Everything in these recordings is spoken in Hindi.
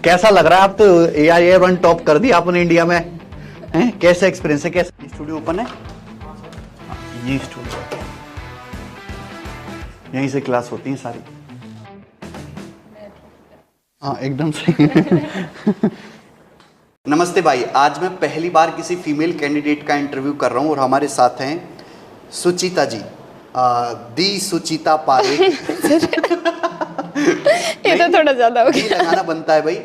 कैसा लग रहा है? आप तो AIR-1 टॉप कर दिया आपने इंडिया में, हैं? कैसा एक्सपीरियंस है? कैसा स्टूडियो ओपन है? ये स्टूडियो, यहीं से क्लास होती है सारी। हाँ एकदम सही। नमस्ते भाई, आज मैं पहली बार किसी फीमेल कैंडिडेट का इंटरव्यू कर रहा हूँ और हमारे साथ हैं सुचिता जी, दी सुचिता पारेख। ये तो थोड़ा ज्यादा हो गया, लगाना बनता है भाई।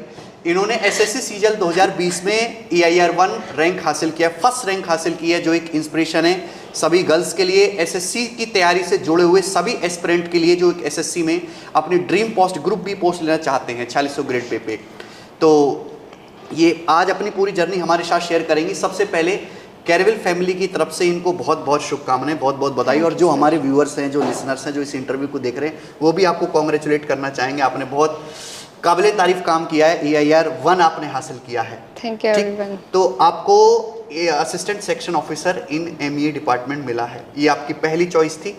इन्होंने एसएससी सीजल 2020 में AIR-1 रैंक हासिल किया, फर्स्ट रैंक हासिल की है, जो एक इंस्पिरेशन है सभी गर्ल्स के लिए, एसएससी की तैयारी से जुड़े हुए सभी एस्पिरेंट के लिए जो एक एसएससी में अपनी dream post group B post लेना चाहते हैं 4600 ग्रेड पे। तो ये आज अपनी पूरी जर्नी हमारे साथ शेयर करेंगी। सबसे पहले कैरविल फैमिली की तरफ से इनको बहुत बहुत शुभकामनाएं, बहुत बहुत बधाई। और जो हमारे व्यूअर्स हैं, जो लिसनर्स हैं, जो इस इंटरव्यू को देख रहे हैं, वो भी आपको कॉन्ग्रेचुलेट करना चाहेंगे। आपने बहुत काबिले तारीफ काम किया है, AIR-1 आपने हासिल किया है। Thank you everyone. तो आपको assistant section officer in MEA department मिला है, ये आपकी पहली चॉइस थी?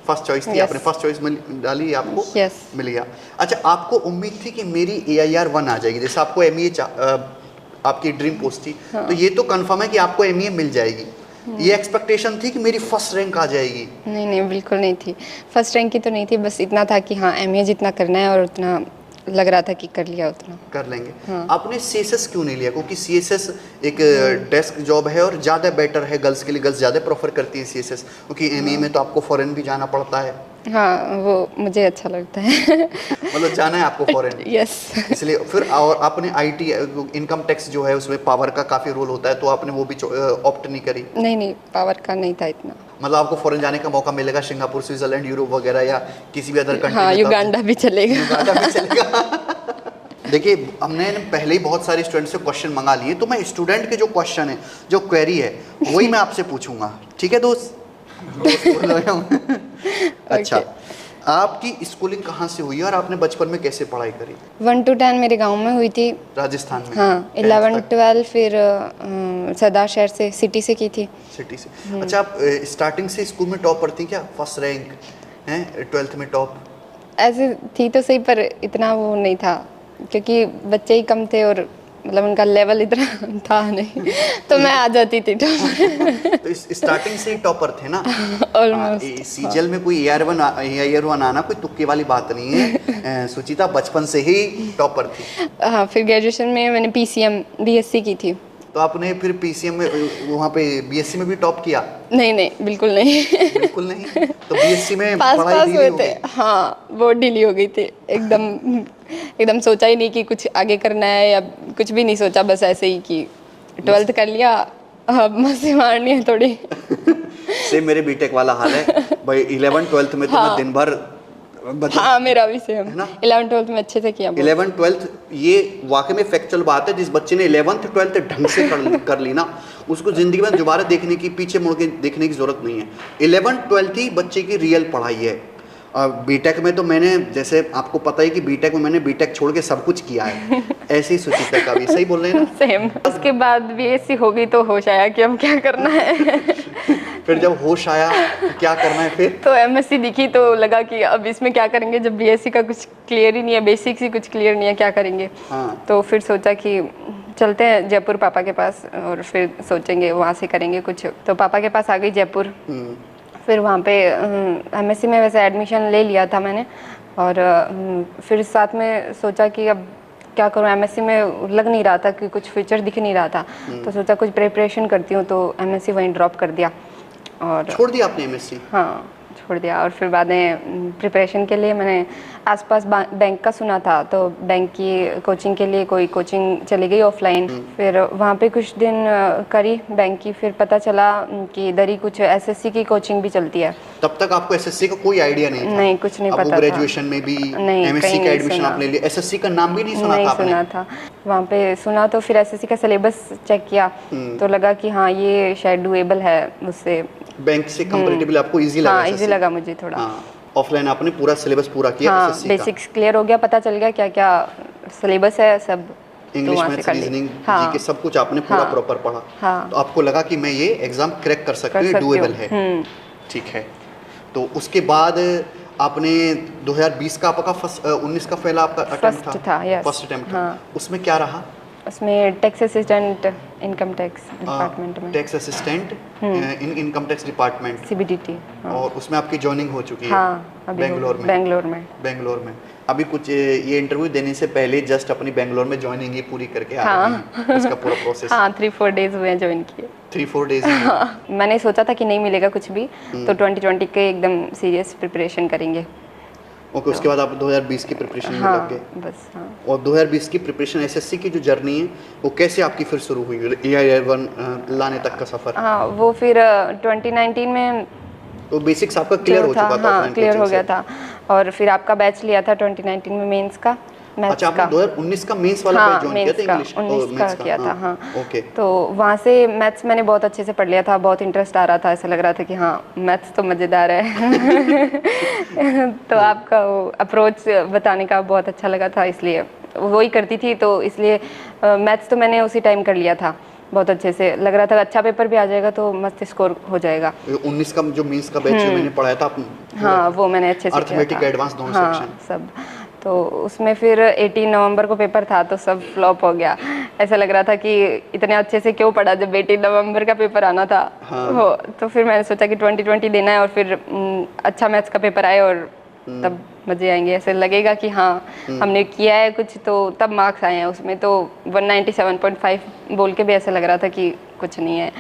फर्स्ट चॉइस थी? आपने फर्स्ट चॉइस में डाली, आपको मिल गया। अच्छा, आपको उम्मीद थी कि मेरी AIR-1 आ जाएगी, जैसे आपको MEA आपकी ड्रीम पोस्ट थी, तो ये तो कंफर्म है कि आपको MEA मिल जाएगी। ये एक्सपेक्टेशन थी कि मेरी फर्स्ट रैंक आ जाएगी? नहीं नहीं, बिल्कुल नहीं थी, फर्स्ट रैंक की तो नहीं थी, बस इतना था कि हाँ MEA जितना करना है और उतना लग रहा था कि कर लिया उतना कर लेंगे। हाँ। आपने CSS क्यों नहीं लिया? क्योंकि CSS एक डेस्क जॉब है और ज़्यादा बेटर है गर्ल्स के लिए, गर्ल्स ज़्यादा प्रेफर करती है CSS, क्योंकि MEA में तो आपको फॉरेन भी जाना पड़ता है। हाँ, वो मुझे अच्छा लगता है। मतलब जाना है आपको फॉरेन? यस। इसलिए फिर और आपने IT इनकम टैक्स जो है उसमें पावर का काफ़ी रोल होता है, तो आपने वो भी ऑप्ट नहीं करी? नहीं नहीं, पावर का नहीं था इतना। मतलब आपको फॉरेन जाने का मौका मिलेगा, सिंगापुर, स्विट्जरलैंड, यूरोप वगैरह, या किसी भी अदर कंट्री? हाँ, युगांडा भी चलेगा। युगांडा भी चलेगा। देखिए, हमने पहले ही बहुत सारे स्टूडेंट से क्वेश्चन मंगा लिए, तो मैं स्टूडेंट के जो क्वेश्चन है, जो क्वेरी है, वही मैं आपसे पूछूंगा, ठीक है दोस्त? अच्छा, आपकी स्कूलिंग कहाँ से हुई और आपने बचपन में कैसे पढ़ाई करी? 1 to 10 मेरे गांव में हुई थी। राजस्थान में? हाँ, 11-12 फिर सरदार शहर से, सिटी से की थी। सिटी से। अच्छा, आप स्टार्टिंग से स्कूल में टॉप पढ़ती क्या? फर्स्ट रैंक हैं 12th में टॉप? ऐसे थी तो सही, पर इतना वो नहीं था, क्योंकि बच्चे ही कम थे और मतलब उनका लेवल इतना था नहीं, तो मैं आ जाती थी। तो स्टार्टिंग से ही टॉपर थे ना? ऑलमोस्ट। सीजल में कोई AIR-1 आना कोई तुक्के वाली बात नहीं है। सुचिता बचपन से ही टॉपर थी। हाँ, फिर ग्रेजुएशन में मैंने PCM BSc की थी। तो आपने फिर PCM में वहाँ पे BSc में भी टॉप किया? नहीं नहीं, बिल्कुल नहीं। बिल्कुल नहीं? तो BSc में पास पढ़ाई हुए थे। हाँ, वो ढीली हो गई थी एकदम। एकदम सोचा ही नहीं कि कुछ आगे करना है, या कुछ भी नहीं सोचा, बस ऐसे ही कि 12th कर लिया, अब मस्ती मारनी है थोड़ी। सेम मेरे बीटेक वाला हाल है भाई। 11th-12th में तो मैं दिन भर हाँ, मेरा भी सेम है ना। 11th-12th में अच्छे से किया। 11th-12th ये वाकई में फैक्चुअल बात है, जिस बच्चे ने 11th-12th ढंग से कर ली ना, उसको जिंदगी में दोबारा देखने की, पीछे मुड़ के देखने की जरूरत नहीं है। 11th-12th ही बच्चे की रियल पढ़ाई है। और बीटेक में तो मैंने, जैसे आपको पता है कि बीटेक में मैंने बीटेक छोड़ के सब कुछ किया है, ऐसे ही सुचिता का भी। सही बोल रहे हैं ना? सेम। उसके बाद BSc हो गई तो होश आया कि अब क्या करना है। फिर जब होश आया तो क्या करना है फिर? तो MSc दिखी तो लगा कि अब इसमें क्या करेंगे, जब BSc का कुछ क्लियर ही नहीं है, बेसिक्स ही कुछ क्लियर नहीं है, क्या करेंगे। हाँ। तो फिर सोचा कि चलते हैं जयपुर पापा के पास, और फिर सोचेंगे वहाँ से करेंगे कुछ। तो पापा के पास आ गई जयपुर। फिर वहाँ पे MSc में वैसे एडमिशन ले लिया था मैंने, और फिर साथ में सोचा कि अब क्या करूँ, MSc में लग नहीं रहा था कि कुछ फ्यूचर दिख नहीं रहा था, तो सोचा कुछ प्रिपरेशन करती हूँ, तो MSc वहीं ड्रॉप कर दिया। और छोड़ दिया आपने MSc? हाँ, छोड़ दिया। और फिर बाद में प्रिपरेशन के लिए मैंने आसपास बैंक का सुना था, तो बैंक की कोचिंग के लिए कोई कोचिंग चली गई ऑफलाइन। फिर वहाँ पे कुछ दिन करी बैंक की, फिर पता चला कि इधर ही कुछ SSC की कोचिंग भी चलती है। तब तक आपको SSC का कोई आइडिया नहीं था? नहीं, कुछ नहीं पता था। ग्रेजुएशन में भी MSc का एडमिशन आपने लिया, SSC का नाम भी नहीं सुना था आपने? सुना था, वहाँ पे सुना, तो फिर SSC का सिलेबस चेक किया, तो लगा कि हाँ, ये शायद डुएबल है मुझसे, बैंक से कंपैरेटिवली आपको इजी लगा? हाँ, इजी लगा मुझे थोड़ा। हाँ, ऑफलाइन आपने पूरा सिलेबस पूरा किया? हाँ, SSC बेसिक्स क्लियर हो गया, पता चल गया क्या क्या सिलेबस है सब। इंग्लिश, मैथ्स, रीजनिंग, जीके सब कुछ आपने पूरा प्रॉपर पढ़ा। हाँ। तो आपको लगा कि मैं ये एग्जाम क्रैक कर सकती हूँ, डुएबल है। ठीक है। तो उसके बाद आपने 2020 का आपका फर्स्ट 19 का पहला आपका अटेम्प्ट फर्स्ट था, यस। फर्स्ट अटेम्प्ट था। हाँ। उसमें क्या रहा? उसमें tax assistant income tax department में, tax assistant in income tax department, CBDT। और उसमें आपकी जॉइनिंग हो चुकी है? हाँ, अभी बेंगलोर में। बेंगलोर में अभी कुछ ये इंटरव्यू देने से पहले जस्ट अपनी बेंगलोर में ज्वाइनिंग ही पूरी करके आ रही हैं, उसका पूरा प्रोसेस? हाँ, 3-4 डेज हुए हैं ज्वाइन किए। 3-4 डेज? हाँ, मैंने सोचा था कि नहीं मिलेगा कुछ भी, तो 2020 के एकदम सीरियस प्रिपरेशन करेंगे। ओके, उसके बाद आप 2020 की प्रिपरेशन में लग गए? बस। हाँ। और 2020 की प्रिपरेशन एसएससी की जो जर्नी है वो कैसे आपकी फिर शुरू हुई, AIR1 लाने तक का सफ़र? हाँ, वो फिर 2019 में तो बेसिक्स आपका क्लियर हो चुका था? हाँ, क्लियर हो गया था। और फिर आपका बैच लिया था 2019 में मेंस का, मैथ्स अच्छा, का। आपने 2019 का मेंस वाला बैच ज्वाइन किया था? इंग्लिश 19 का किया था। हाँ, ओके। तो वहाँ से मैथ्स मैंने बहुत अच्छे से पढ़ लिया था, बहुत इंटरेस्ट आ रहा था, ऐसा लग रहा था कि हाँ मैथ्स तो मज़ेदार है। तो आपका वो अप्रोच बताने का बहुत अच्छा लगा था, इसलिए वही करती थी, तो इसलिए मैथ्स तो मैंने उसी टाइम कर लिया था बहुत अच्छे से। लग रहा था अच्छा पेपर भी आ जाएगा तो मस्त स्कोर हो जाएगा। 19 का जो मेंस का बैच मैंने पढ़ाया था, हाँ, वो मैंने अच्छे से किया था। अर्थमेटिक एडवांस दोनों सेक्शन सब। तो उसमें फिर 18 नवंबर को पेपर था, तो सब फ्लॉप हो गया। ऐसा लग रहा था कि इतने अच्छे से क्यों पढ़ा जब 18 नवंबर का पेपर आना था। हाँ। तो फिर मैंने सोचा कि 2020 देना है, और फिर अच्छा मैथ्स का पेपर आए और तब मजे आएंगे, ऐसे लगेगा कि हाँ हमने किया है कुछ, तो तब मार्क्स आए हैं उसमें। तो 197.5 बोल के भी ऐसा लग रहा था कि कुछ नहीं है,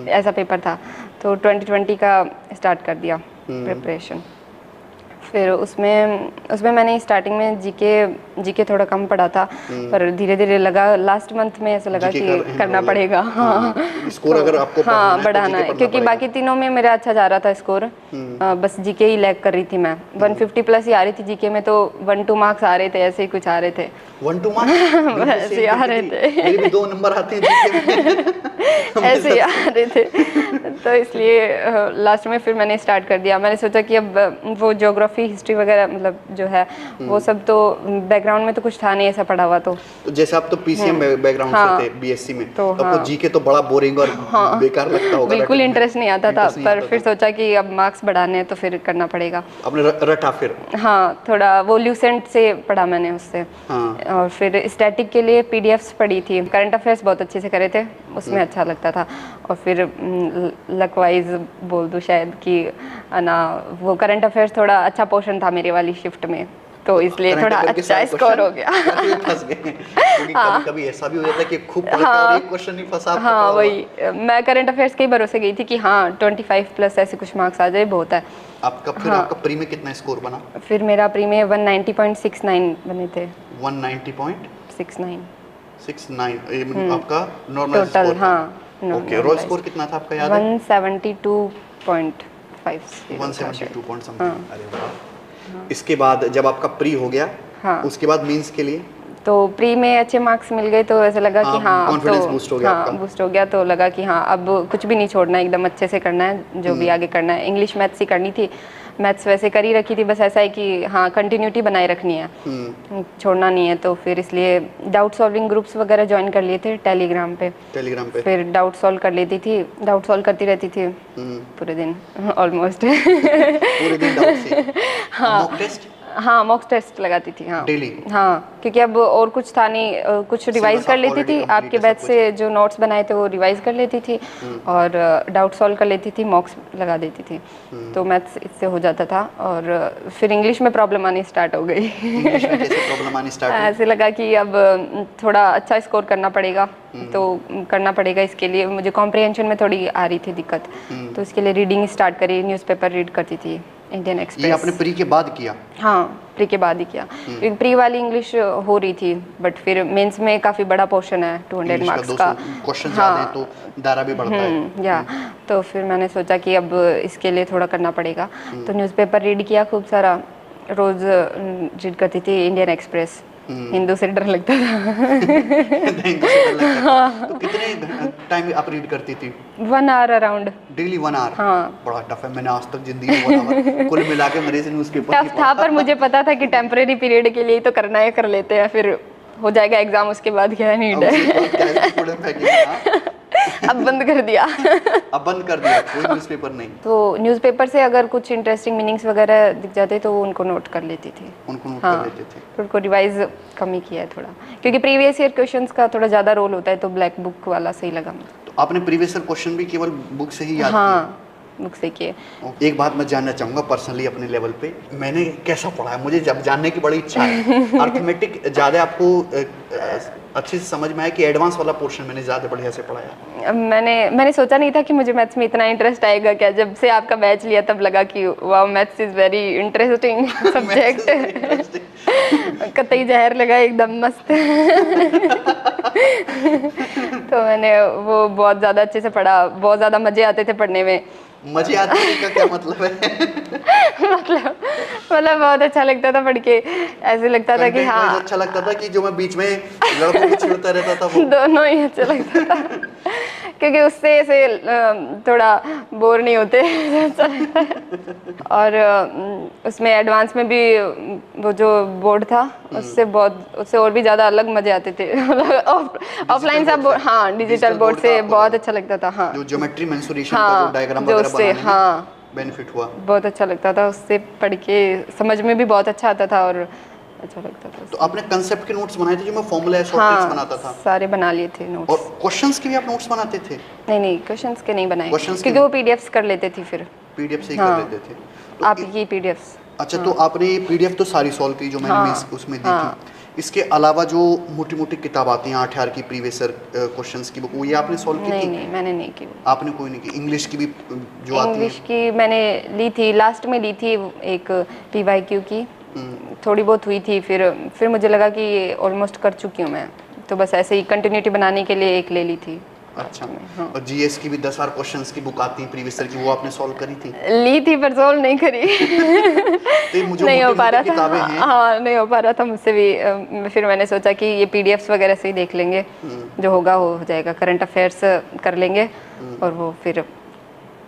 ऐसा पेपर था। तो 2020 का स्टार्ट कर दिया प्रिपरेशन। फिर उसमें मैंने स्टार्टिंग में जीके थोड़ा कम पढ़ा था, पर धीरे धीरे लगा लास्ट मंथ में ऐसा लगा कि करना पड़ेगा। हाँ, स्कोर अगर आपको बढ़ाना है, क्योंकि बाकी तीनों में मेरा अच्छा जा रहा था स्कोर, बस जीके ही लैग कर रही थी मैं। 150 प्लस ही आ रही थी जीके में, तो 1-2 मार्क्स आ रहे थे, ऐसे ही कुछ आ रहे थे। 1-2 मार्क्स ऐसे ही आ रहे थे। मेरे भी 2 नंबर आते हैं ऐसे ही आ रहे थे। तो इसलिए लास्ट में फिर मैंने स्टार्ट कर दिया। मैंने सोचा कि अब वो ज्योग्राफी, हिस्ट्री वगैरह मतलब जो है वो सब तो बैकग्राउंड में तो कुछ था नहीं ऐसा पढ़ा हुआ। तो जैसे आप तो PCM बैकग्राउंड से थे, BSc में, तो आपको जीके तो बड़ा बोरिंग और बेकार लगता होगा? बिल्कुल इंटरेस्ट नहीं आता था, पर फिर सोचा कि अब मार्क्स बढ़ाने हैं तो फिर करना पड़ेगा। आपने रटा फिर? हाँ, थोड़ा वो ल्यूसेंट से पढ़ा मैंने उससे। और फिर स्टैटिक के लिए PDFs पढ़ी थी। करंट अफेयर्स बहुत अच्छे से करे थे, उसमें अच्छा लगता था। और फिर लकवाइज बोल दूँ शायद कि ना, वो करंट अफेयर्स थोड़ा अच्छा पोर्शन था मेरे वाली शिफ्ट में, तो इसलिए थोड़ा अच्छा स्कोर हो गया। फंस गए, क्योंकि कभी-कभी ऐसा भी हो जाता है कि खूब पढ़ के और एक क्वेश्चन नहीं फंसा। हाँ, वही मैं करंट अफेयर्स के भरोसे गई थी कि हाँ 25 प्लस ऐसे कुछ मार्क्स आ जाए बहुत है। आपका फिर आपका प्री में कितना स्कोर बना? फिर मेरा प्री में 190.69 बने थे। 190.69 आपका नॉर्मल स्कोर? हाँ, ओके। रॉ स्कोर कितना था आपका याद है? 172.50। 172 पॉइंट समथिंग। अरे वाह। इसके बाद जब आपका प्री हो गया, उसके बाद मेंस के लिए तो प्री में अच्छे मार्क्स मिल गए, तो ऐसा लगा कि हाँ कॉन्फिडेंस बूस्ट हो गया आपका? बूस्ट हो गया, तो लगा कि हाँ अब कुछ भी नहीं छोड़ना है, एकदम अच्छे से करना है जो भी आगे करना है। इंग्लिश मैथ्स ही करनी थी, मैथ्स वैसे कर ही रखी थी, बस ऐसा है कि हाँ कंटिन्यूटी बनाए रखनी है, छोड़ना नहीं है। तो फिर इसलिए डाउट सॉल्विंग ग्रुप्स वगैरह ज्वाइन कर लिए थे टेलीग्राम पे। फिर डाउट सॉल्व कर लेती थी, डाउट सॉल्व करती रहती थी पूरे दिन ऑलमोस्ट। पूरे दिन डाउट से? Mock test? हाँ, मॉक टेस्ट लगाती थी। हाँ डेली? हाँ, क्योंकि अब और कुछ था नहीं, कुछ रिवाइज कर लेती थी, आपके बैच से जो नोट्स बनाए थे वो रिवाइज कर लेती थी, और डाउट सॉल्व कर लेती थी, मॉक्स लगा देती थी, तो मैथ्स इससे हो जाता था। और फिर इंग्लिश में प्रॉब्लम आनी स्टार्ट हो गई। ऐसे लगा कि अब थोड़ा अच्छा स्कोर करना पड़ेगा, तो करना पड़ेगा। इसके लिए मुझे कॉम्प्रिहेंशन में थोड़ी आ रही थी दिक्कत, तो इसके लिए रीडिंग स्टार्ट करी, न्यूज़पेपर रीड करती थी, इंडियन एक्सप्रेस। ये आपने प्री के बाद किया? हाँ, प्री के बाद ही किया, क्योंकि प्री वाली इंग्लिश हो रही थी, बट फिर मेंस में काफ़ी बड़ा पोर्शन है 200 मार्क्स का, क्वेश्चन ज़्यादा है तो दायरा भी बढ़ता है। या तो फिर मैंने सोचा कि अब इसके लिए थोड़ा करना पड़ेगा, तो न्यूज़पेपर रीड किया खूब सारा, रोज़ रीड करती थी इंडियन एक्सप्रेस। हिंदू से डर लगता था। तो कितने टाइम आप रीड करती थी? 1 आवर अराउंड। Daily 1 our? हाँ। बड़ा टफ है, मैंने आज तक जिंदगी में 1 आवर कुल मिला के मेरे से न्यूज़पेपर टफ था, पर मुझे पता था कि टेम्परेरी पीरियड के लिए तो करना है, कर लेते हैं, फिर हो जाएगा एग्जाम, उसके बाद क्या नीड है। अब बंद कर दिया। अब बंद कर दिया, कोई न्यूज़पेपर नहीं? तो न्यूज़पेपर से अगर कुछ इंटरेस्टिंग मीनिंग्स वगैरह दिख जाते तो उनको नोट कर लेती थी। उनको नोट हाँ, कर लेते थे। तो उनको रिवाइज कम ही किया है थोड़ा, क्योंकि प्रीवियस ईयर क्वेश्चंस का थोड़ा ज़्यादा रोल होता है, तो ब्लैक बुक वाला सही लगा मुझे। तो आपने प्रीवियस ईयर क्वेश्चन भी केवल बुक से ही याद हाँ, बुक से किए। किए? एक बात मैं जानना चाहूँगा पर्सनली अपने लेवल पे, मैंने कैसा पढ़ा है, मुझे जब जानने की बड़ी इच्छा है। अर्थमेटिक ज़्यादा आपको अच्छे से समझ में आया कि एडवांस वाला पोर्शन मैंने ज़्यादा बढ़िया से पढ़ाया? मैंने सोचा नहीं था कि मुझे मैथ्स में इतना इंटरेस्ट आएगा क्या। जब से आपका बैच लिया तब लगा कि वाह, maths is very interesting subject. कतई जहर लगा, एकदम मस्त। तो मैंने वो बहुत ज़्यादा अच्छे से पढ़ा, बहुत ज़्यादा मज़े आते थे पढ़ने में। मजे आते थे का क्या मतलब है? मतलब बहुत अच्छा लगता था पढ़ के, ऐसे लगता था कि Content wise हाँ, अच्छा लगता था कि जो मैं बीच में लड़कों को छेड़ता रहता था वो? दोनों ही अच्छा लगता था, क्योंकि उससे ऐसे थोड़ा बोर नहीं होते। अच्छा लगता है। और उसमें एडवांस में भी वो जो बोर्ड था उससे और भी ज़्यादा अलग मजे आते थे। ऑफलाइन सा बोर्ड, हाँ, डिजिटल बोर्ड से बहुत अच्छा लगता था। हाँ, जो ज्योमेट्री मेंसुरेशन का जो डायग्राम वगैरह बनाने में हाँ बेनिफिट हुआ, बहुत अच्छा लगता था। उससे पढ़ के समझ में भी बहुत अच्छा आता था और अच्छा लगता था। तो आपने कंसेप्ट के नोट्स बनाए थे जो मैं फॉर्मूला शॉर्ट ट्रिक्स बनाता था? सारे बना लिए थे नोट्स। और क्वेश्चंस के भी आप नोट्स बनाते थे? नहीं, क्वेश्चंस के नहीं बनाए, Questions क्योंकि वो पीडीएफ्स कर लेते थी फिर। पीडीएफ से ही हाँ, कर लेते थे? तो आप ये पीडीएफ्स। अच्छा, तो आपने ये पीडीएफ तो सारी सॉल्व की जो मैंने उसमें दी थी। इसके अलावा जो मोटी मोटी किताब आती हैं 8 की प्रीवियस ईयर क्वेश्चंस की बुक, वो ये आपने सॉल्व की थी? नहीं, मैंने नहीं की। आपने कोई नहीं की? इंग्लिश की भी जो आती है? इंग्लिश की मैंने ली थी, लास्ट में ली थी एक पीवाईक्यू की, थोड़ी बहुत हुई थी। फिर मुझे लगा कि ये ऑलमोस्ट कर चुकी हूँ मैं, तो बस ऐसे ही कंटिन्यूटी बनाने के लिए एक ले ली थी। अच्छा, और जीएस की भी 10 क्वेश्चंस की बुक आती है प्रीवियस ईयर की, वो आपने सॉल्व करी थी? ली थी पर सॉल्व नहीं करी। तो मुझे नहीं हो पा रहा था। हैं। हाँ, नहीं हो पा रहा था मुझसे भी। फिर मैंने सोचा कि ये पीडीएफ्स वगैरह से ही देख लेंगे, जो होगा हो जाएगा, करंट अफेयर्स कर लेंगे। और वो फिर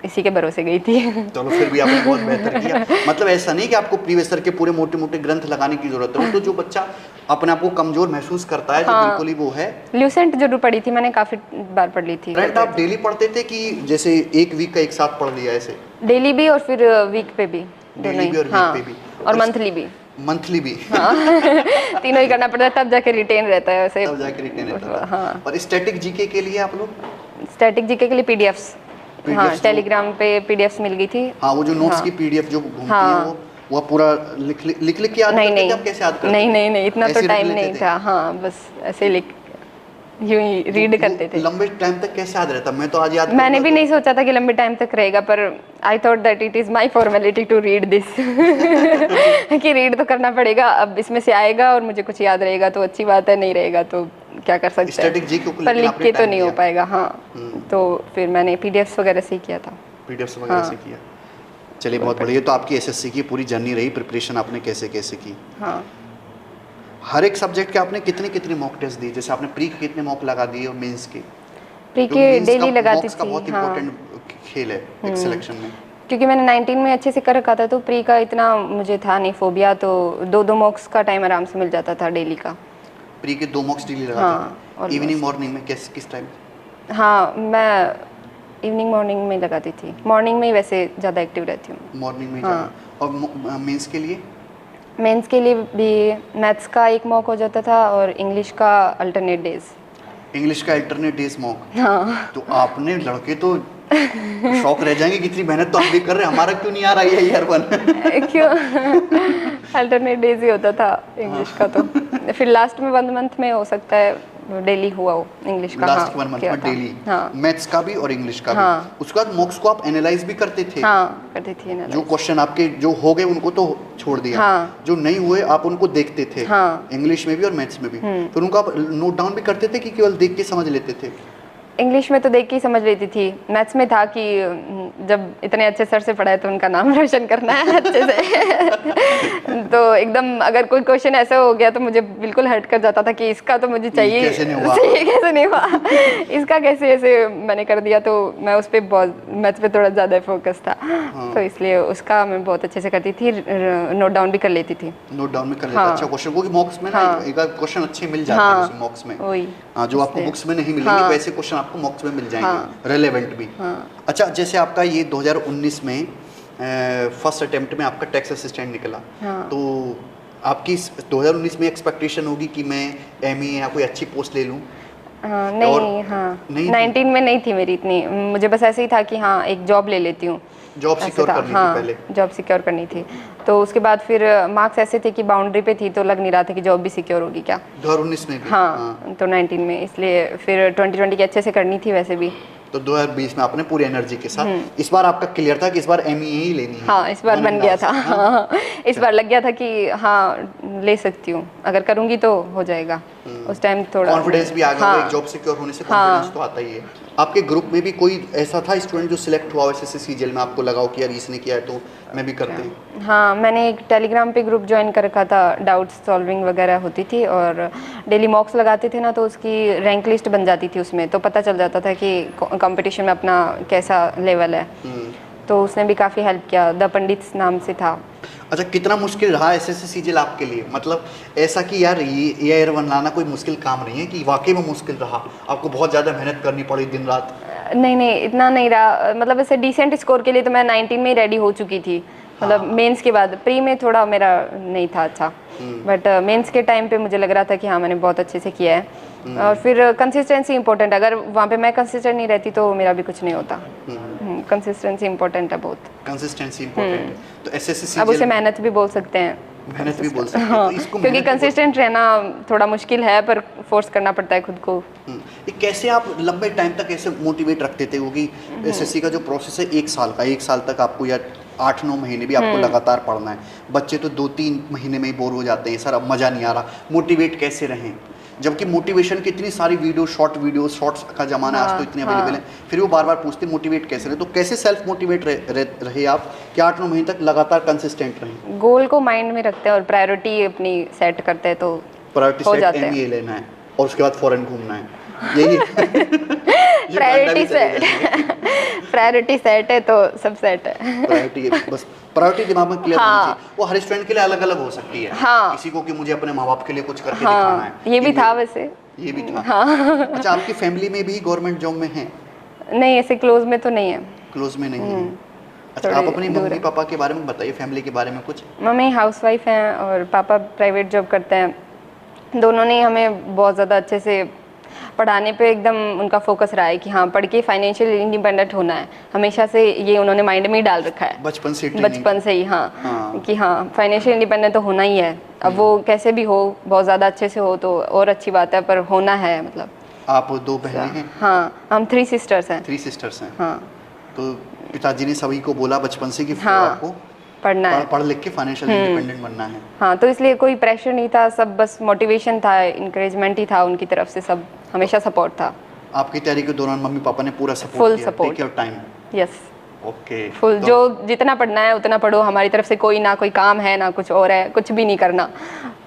इसी के भरोसे गई थी। चलो, फिर भी आपने बहुत बेहतर किया। मतलब ऐसा नहीं कि आपको प्रीवियस ईयर के पूरे मोटे मोटे ग्रंथ लगाने की जरूरत है, वो तो जो बच्चा अपने आप को कमजोर महसूस करता है, जो बिल्कुल ही वो है। ल्यूसेंट जरूर पढ़ी थी मैंने, काफी बार पढ़ ली थी। करंट आप डेली पढ़ते थे कि जैसे एक वीक का एक साथ पढ़ लिया ऐसे? डेली भी और फिर वीक पे भी, डेली भी और वीक पे भी, और मंथली भी। मंथली भी? हाँ। तीनों ही करना पड़ता है, तब जाके रिटेन रहता है वैसे। तब जाके रिटेन रहता है। हाँ। और स्टैटिक जीके के लिए आप लोग? स्टैटिक जीके के लिए पीडीएफ्स, हाँ, टेलीग्राम पे पीडीएफ्स मिल गई थी। हाँ, वो जो नोट्स की पीडीएफ जो घूमती है वो पूरा लिख के याद करते थे? आप कैसे याद करते थे? नहीं, इतना तो टाइम नहीं था। हाँ, बस ऐसे लिख, यूं ही रीड करते थे। लंबे टाइम तक कैसे याद रहता? मैं तो आज याद मैंने भी नहीं सोचा था कि लंबे टाइम तक रहेगा, पर I thought that it is my formality to read this. कि रीड तो करना पड़ेगा, अब इसमें से आएगा और मुझे कुछ याद रहेगा तो अच्छी बात है, नहीं रहेगा तो क्या कर सकते हैं, पर लिख के तो नहीं हो पाएगा। हाँ, तो फिर मैंने पीडीएफ्स वगैरह से किया था। पीडीएफ्स वगैरह से किया। चलिए, बहुत बढ़िया। तो आपकी एसएससी की पूरी जर्नी रही, प्रिपरेशन आपने कैसे कैसे की? हाँ, हर एक सब्जेक्ट के आपने कितने मॉक टेस्ट दिए? जैसे आपने प्री के कितने मॉक लगा दिए और मेंस के? प्री के डेली लगाती थी। बहुत इंपॉर्टेंट खेल है एक सिलेक्शन में, क्योंकि मैंने 19 में अच्छे से कर रखा था, तो प्री का इतना मुझे था नहीं फोबिया, तो 2 मॉक्स का टाइम आराम से मिल जाता था डेली का। प्री के 2 मॉक्स डेली लगाते थे? इवनिंग मॉर्निंग में किस टाइम? हाँ, मैं इवनिंग मॉर्निंग में लगाती थी। मॉर्निंग में ही वैसे ज़्यादा एक्टिव रहती हूँ। मॉर्निंग में हाँ। और मेंस के लिए? मेंस के लिए भी मैथ्स का एक मॉक हो जाता था और इंग्लिश का अल्टरनेट डेज। इंग्लिश का अल्टरनेट डेज मॉक? हाँ। तो आपने लड़के तो शौक रह जाएंगे, कितनी मेहनत तो हम भी कर रहे हैं, हमारा क्यों नहीं आ रहा है ईयर 1? क्यों? अल्टरनेट डेज ही होता था इंग्लिश का। तो फिर लास्ट में 1 मंथ में हो सकता है डेली हुआ हो इंग्लिश का। लास्ट 1 मंथ में डेली? हाँ, मैथ्स का भी और इंग्लिश का भी। उसके बाद मॉक्स को आप एनालाइज भी करते थे? हाँ, करती थी एनालाइज। जो क्वेश्चन आपके जो हो गए उनको तो छोड़ दिया, जो नहीं हुए आप उनको देखते थे? इंग्लिश में भी और मैथ्स में भी। फिर उनको आप नोट डाउन भी करते थे कि केवल देख के समझ लेते थे? इंग्लिश में तो देख के ही समझ लेती थी। मैथ्स में था कि जब इतने अच्छे सर से पढ़ा है तो उनका नाम रोशन करना है अच्छे से। तो एकदम अगर कोई क्वेश्चन ऐसा हो गया तो मुझे बिल्कुल हर्ट कर जाता था कि इसका तो मुझे चाहिए, कैसे नहीं हुआ, कैसे नहीं हुआ, इसका कैसे ऐसे मैंने कर दिया। तो मैं उस पर बहुत, मैथ्स पे थोड़ा ज़्यादा फोकस था। तो इसलिए उसका मैं बहुत अच्छे से करती थी, नोट डाउन भी कर लेती थी। नोट डाउन भी कर लेती? अच्छा क्वेश्चन, क्योंकि मॉक्स में ना एक क्वेश्चन अच्छे मिल जाते हैं मॉक्स में, जो आपको बुक्स में नहीं मिलेंगे वैसे क्वेश्चन आपको मॉक्स में मिल जाएंगे, रेलेवेंट भी। अच्छा, जैसे आपका ये 2019 में फर्स्ट अटेम्प्ट में आपका टैक्स असिस्टेंट निकला, तो आपकी 2019 में एक्सपेक्टेशन होगी कि मैं एमई या कोई अच्छी पोस्ट ले लूँ? नहीं, हाँ, 19 में नहीं थी मेरी इतनी, मुझे बस ऐसे ही था कि हाँ एक जॉब ले लेती हूँ, जॉब सिक्योर करनी थी पहले। जॉब सिक्योर करनी थी, तो उसके बाद फिर मार्क्स ऐसे थे कि बाउंड्री पे थी, तो लग नहीं रहा था कि जॉब भी सिक्योर होगी क्या 2019 में भी। हाँ, तो 19 में, इसलिए फिर 2020 की अच्छे से करनी थी वैसे भी, तो 2020 में आपने पूरी एनर्जी के साथ, इस बार आपका क्लियर था कि इस बार एमई ही लेनी है? हाँ, इस बार बन गया था। हाँ, इस बार लग गया था कि हाँ ले सकती हूँ, अगर करूँगी तो हो जाएगा। उस टाइम थोड़ा कॉन्फिडेंस भी आ गया, एक जॉब सिक्योर होने से कॉन्फिडेंस तो आता ही है। आपके ग्रुप में भी कोई ऐसा था स्टूडेंट जो सिलेक्ट हुआ एसएससी सीजीएल में, आपको लगा हो कि यार इसने किया है तो मैं भी करते हैं? हाँ, मैंने एक टेलीग्राम पे ग्रुप ज्वाइन कर रखा था, डाउट सॉल्विंग वगैरह होती थी, और डेली मॉक्स लगाते थे ना, तो उसकी रैंक लिस्ट बन जाती थी उसमें, तो पता चल जाता था कि कंपटीशन में अपना कैसा लेवल है, तो उसने भी काफ़ी हेल्प किया। द पंडित नाम से था। अच्छा, कितना मुश्किल रहा एसएससी सीजीएल आपके लिए? मतलब ऐसा कि यार ये AIR 1 लाना कोई मुश्किल काम नहीं है, कि वाकई में मुश्किल रहा, आपको बहुत ज़्यादा मेहनत करनी पड़ी दिन रात? नहीं, इतना नहीं रहा, मतलब ऐसे डिसेंट स्कोर के लिए तो मैं 19 में ही रेडी हो चुकी थी, मतलब मेंस के बाद। प्री में थोड़ा मेरा नहीं था अच्छा, बट मेंस के टाइम पे मुझे लग रहा था कि हाँ मैंने बहुत अच्छे से किया है। और फिर कंसिस्टेंसी इंपॉर्टेंट, अगर वहाँ पे मैं कंसिस्टेंट नहीं रहती तो मेरा भी कुछ नहीं होता। कंसिस्टेंसी इंपॉर्टेंट है बहुत, कंसिस्टेंसी इंपॉर्टेंट है। तो एसएससी अब उसे मेहनत भी बोल सकते हैं, मेहनत भी बोल सकते हैं। हाँ, तो इसको क्योंकि कंसिस्टेंट रहना थोड़ा मुश्किल है, पर फोर्स करना पड़ता है खुद को। ये कैसे आप लंबे टाइम तक ऐसे मोटिवेट रखते थे? क्योंकि एसएससी का जो प्रोसेस है 1 साल का, 1 साल तक आपको या 8-9 महीने भी आपको लगातार पढ़ना है। बच्चे तो 2-3 महीने में ही बोर हो जाते हैं, सर अब मज़ा नहीं आ रहा। मोटिवेट कैसे रहें, जबकि मोटिवेशन की इतनी सारी वीडियो, शॉर्ट्स का ज़माना आज तो इतने अवेलेबल है, फिर वो बार बार पूछते मोटिवेट कैसे रहे? तो कैसे सेल्फ मोटिवेट रहे आप कि 8-9 महीने तक लगातार कंसिस्टेंट रहें? गोल को माइंड में रखते हैं और प्रायोरिटी अपनी सेट करते हैं, तो प्रायोरिटी हो सेट जाता है। एमईए लेना है और उसके बाद फॉरेन घूमना है, यही प्रायोरिटी सेट है तो सब सेट है। प्रायोरिटी बस, प्रायोरिटी दिमाग में क्लियर होनी चाहिए। वो हर स्टूडेंट के लिए अलग अलग हो सकती है। किसी को कि मुझे अपने माँ बाप के लिए कुछ करके दिखाना है, ये भी था वैसे, ये भी था। अच्छा, आपकी फैमिली में भी गवर्नमेंट जॉब में है? नहीं, ऐसे क्लोज में तो नहीं है। क्लोज में नहीं है। अच्छा, आप अपनी मम्मी पापा के बारे में बताइए, फैमिली के बारे में कुछ। मम्मी हाउसवाइफ हैं और पापा प्राइवेट जॉब करते हैं। दोनों ने हमें बहुत ज़्यादा अच्छे से पढ़ाने पे एकदम उनका फोकस रहा है कि हाँ पढ़ के फाइनेंशियल इंडिपेंडेंट होना है, हमेशा से ये उन्होंने माइंड में ही डाल रखा है बचपन से ही। हाँ, कि हाँ फाइनेंशियल इंडिपेंडेंट तो होना ही है। अब वो कैसे भी हो, बहुत ज़्यादा अच्छे से हो तो और अच्छी बात है, पर होना है। मतलब आप 2 बहनें हैं? हाँ, हम 3 सिस्टर्स हैं। 3 सिस्टर्स हैं। हाँ, तो पिताजी ने सभी को बोला बचपन से कि आपको पढ़ना है, पढ़ लिख के फाइनेंशियल इंडिपेंडेंट बनना है। हाँ, तो इसलिए कोई प्रेशर नहीं था, सब बस मोटिवेशन था, इंकरेजमेंट ही था उनकी तरफ से, सब हमेशा सपोर्ट था। आपकी तैयारी के दौरान मम्मी पापा ने पूरा सपोर्ट फुल किया? Support, take your time. Yes, okay, full. जो जितना पढ़ना है उतना पढ़ो, हमारी तरफ से कोई ना कोई काम है ना कुछ और है, कुछ भी नहीं करना,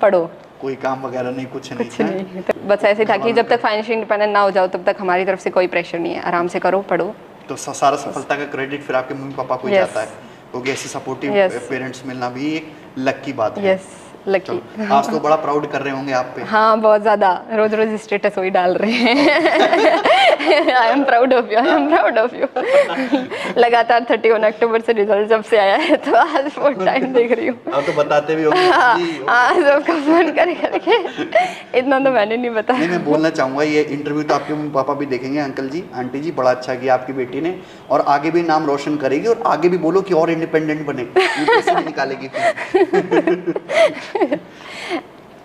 पढ़ो। कोई काम वगैरह नहीं, कुछ नहीं। तो बस ऐसे था कि जब तक फाइनेंशियल इंडिपेंडेंट ना हो जाओ तब तक हमारी तरफ से कोई प्रेशर नहीं है, आराम से करो, पढ़ो। तो सारा सफलता का क्रेडिट फिर आपके मम्मी पापा को ही जाता है, क्योंकि ऐसे सपोर्टिव पेरेंट्स मिलना भी एक लक की बात है। लकी। आज तो बड़ा प्राउड कर रहे होंगे आप पे। हाँ, बहुत ज़्यादा, रोज रोज स्टेटस वही डाल रहे हैं। I am proud of you, I am proud of you. लगातार 31 अक्टूबर से रिजल्ट जब से आया है तो आज बहुत टाइम देख रही हूँ। आप तो बताते भी होंगे। हाँ, सबका फोन करके, इतना तो मैंने नहीं बताया। नहीं, मैं बोलना चाहूँगा, ये इंटरव्यू तो आपके मम्मी पापा भी देखेंगे। अंकल जी, आंटी जी, बड़ा अच्छा किया आपकी बेटी ने, और आगे भी नाम रोशन करेगी, और आगे भी बोलो कि और इंडिपेंडेंट बने, पैसे भी निकालेगी फिर।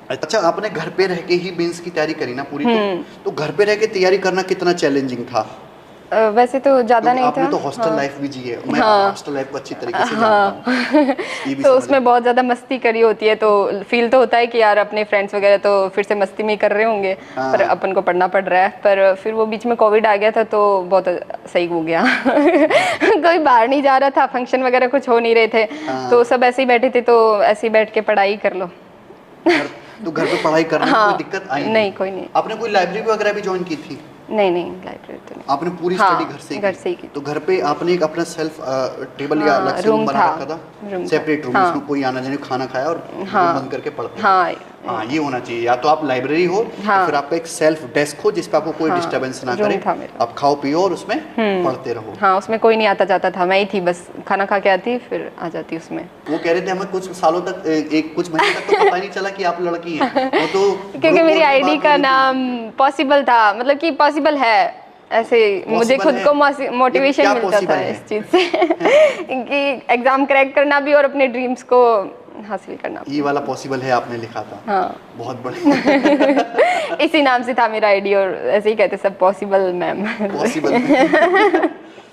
अच्छा, आपने घर पे रह के ही मेंस की तैयारी करी ना पूरी? तो घर पे रह के तैयारी करना कितना चैलेंजिंग था? वैसे तो ज़्यादा नहीं था। आपने तो हॉस्टल लाइफ भी जी है, मैं हॉस्टल लाइफ को अच्छी तरीके से जानता हूँ। तो उसमें बहुत ज़्यादा मस्ती करी होती है, तो फील तो होता है कि यार अपने फ्रेंड्स वगैरह तो फिर से मस्ती में कर रहे होंगे, पर अपन को पढ़ना पड़ रहा है। पर फिर वो बीच में कोविड आ गया था तो बहुत सही हो गया। कोई बाहर नहीं जा रहा था, फंक्शन वगैरह कुछ हो नहीं रहे थे, तो सब ऐसे ही बैठे थे, तो ऐसे ही बैठ के पढ़ाई कर लो। तो घर पे पढ़ाई करने में कोई दिक्कत आई नहीं? कोई नहीं। आपने कोई लाइब्रेरी वगैरह भी ज्वाइन की थी? नहीं, लाइब्रेरी तो नहीं। आपने पूरी हाँ, स्टडी घर से घर से ही की। तो घर पे आपने एक अपना सेल्फ टेबल या हाँ, अलग से रूम रूम बना था, रखा रूम था, था। सेपरेट रूम, हाँ। उसमें कोई आना जाने खाना खाया और हाँ। रूम बंद करके पढ़ते हाँ। हाँ, ये होना चाहिए। या तो आप लाइब्रेरी हो हाँ। तो फिर आपका एक सेल्फ डेस्क हो जिस पे आपको कोई हाँ, डिस्टरबेंस ना रूम करे, था मेरा। आप खाओ पियो और उसमें पढ़ते रहो। हाँ, उसमें कोई नहीं आता जाता था, मैं ही थी बस, खाना खा के आती फिर आ जाती उसमें। वो कह रहे थे हमें कुछ सालों तक एक कुछ महीने तक तो पता ही नहीं चला कि आप लड़की हैं। वो तो क्योंकि मेरी आईडी का नाम पॉसिबल था, मतलब कि पॉसिबल है, ऐसे मुझे खुद को मोटिवेशन क्या मिलता था possible है? इस चीज़ से कि एग्ज़ाम क्रैक करना भी और अपने ड्रीम्स को हासिल करना भी। ये वाला पॉसिबल है आपने लिखा था। हाँ। बहुत बढ़िया। इसी नाम से था मेरा आईडी और ऐसे ही कहते सब पॉसिबल मैम। पॉसिबल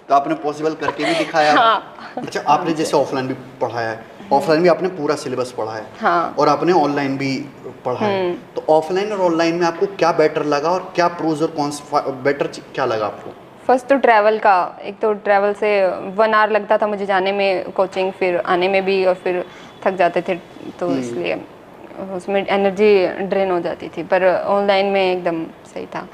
तो आपने पॉसिबल करके भी दिखाया। हाँ। अच्छा, आपने जैसे ऑफलाइन भी पढ़ा है, ऑफलाइन भी आपने पूरा सिलेबस पढ़ा है। हाँ। और आपने ऑनलाइन भी पढ़ा है, तो ऑफलाइन और ऑनलाइन में आपको क्या बेटर लगा और क्या प्रोज और कॉन्स बेटर क्या लगा आपको? फर्स्ट तो ट्रैवल का, एक तो ट्रैवल से 1 आवर लगता था मुझे जाने में कोचिंग, फिर आने में भी, और फिर थक जाते थे तो इसलिए उसमें एनर्जी ड्रेन हो जाती थी। पर ऑनलाइन में एकदम सही था,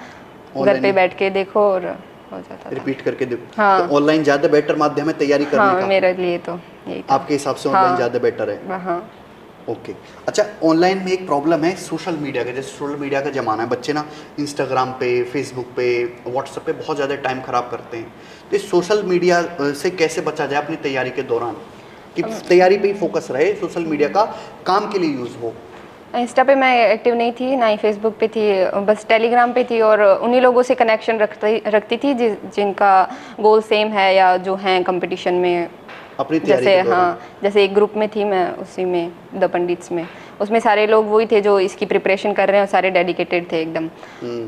घर पे बैठ के देखो और हो जाता था। रिपीट करके देखो। हाँ। तो ऑनलाइन ज़्यादा बेटर माध्यम है तैयारी करने हाँ, का? मेरे लिए तो यही था। आपके हिसाब से ऑनलाइन हाँ। ज़्यादा बेटर है? हाँ। ओके। अच्छा, ऑनलाइन में एक प्रॉब्लम है सोशल मीडिया का। जैसे सोशल मीडिया का ज़माना है, बच्चे ना इंस्टाग्राम पे, फेसबुक पे, व्हाट्सएप पे बहुत ज़्यादा टाइम ख़राब करते हैं। तो इस सोशल मीडिया से कैसे बचा जाए अपनी तैयारी के दौरान, कि तैयारी पे ही फोकस रहे, सोशल मीडिया का काम के लिए यूज़ हो? इंस्टा पे मैं एक्टिव नहीं थी, ना ही फेसबुक पे थी, बस टेलीग्राम पे थी, और उन्हीं लोगों से कनेक्शन रखती थी जिनका गोल सेम है या जो हैं कंपटीशन में अपनी तैयारी जैसे। के दौरान? हाँ, जैसे एक ग्रुप में थी मैं, उसी में द पंडित्स में, उसमें सारे लोग वही थे जो इसकी प्रिपरेशन कर रहे हैं और सारे डेडिकेटेड थे एकदम।